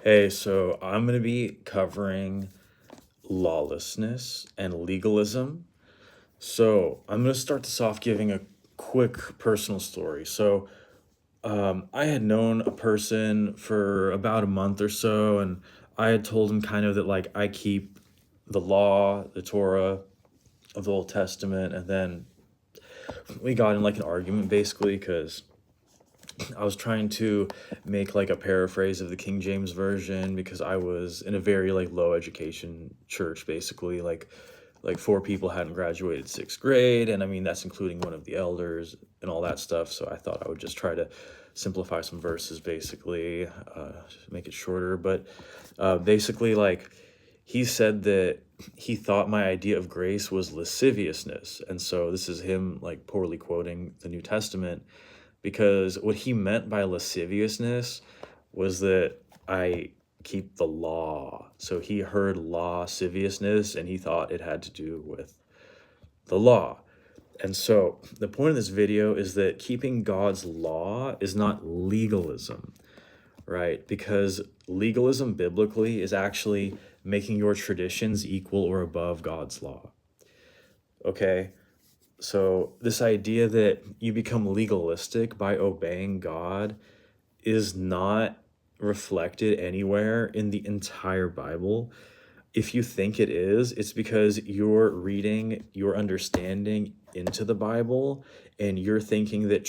Hey, so I'm going to be covering lawlessness and legalism. So I'm going to start this off giving a quick personal story. I had known a person for about a month or so, and I had told him kind of that, like, I keep the law, the Torah of the Old Testament, and then we got in like an argument basically because I was trying to make like a paraphrase of the King James version because I was in a very like low education church basically, like four people hadn't graduated sixth grade, and I mean that's including one of the elders and all that stuff. So I thought I would just try to simplify some verses basically, make it shorter. But basically, like, he said that he thought my idea of grace was lasciviousness, and so this is him like poorly quoting the New Testament, because what he meant by lasciviousness was that I keep the law. So he heard lasciviousness and he thought it had to do with the law. And so the point of this video is that keeping God's law is not legalism, right? Because legalism biblically is actually making your traditions equal or above God's law. Okay? So this idea that you become legalistic by obeying God is not reflected anywhere in the entire Bible. If you think it is, it's because you're reading your understanding into the Bible and you're thinking that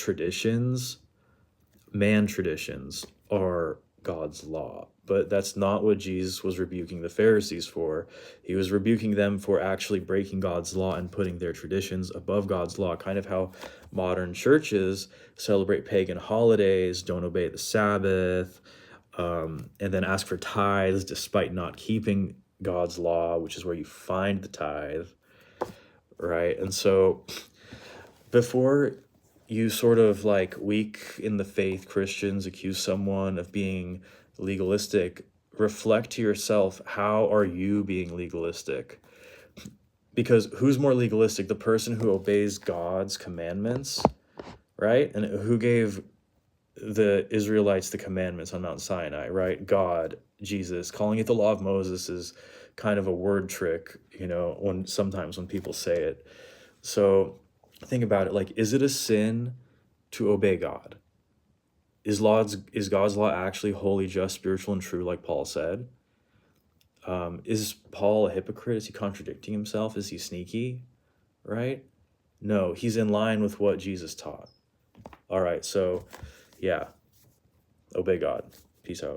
man traditions, are God's law. But that's not what Jesus was rebuking the Pharisees for. He was rebuking them for actually breaking God's law and putting their traditions above God's law, kind of how modern churches celebrate pagan holidays, don't obey the Sabbath, and then ask for tithes despite not keeping God's law, which is where you find the tithe, right? And so before you sort of like weak in the faith Christians accuse someone of being legalistic, reflect to yourself, how are you being legalistic? Because who's more legalistic, the person who obeys God's commandments, right? And who gave the Israelites the commandments on Mount Sinai, right? God, Jesus. Calling it the law of Moses is kind of a word trick, sometimes when people say it. So think about it, like, is it a sin to obey God? Is God's law actually holy, just, spiritual, and true, like Paul said? Is Paul a hypocrite? Is he contradicting himself? Is he sneaky? Right? No, he's in line with what Jesus taught. All right, so yeah, obey God. Peace out.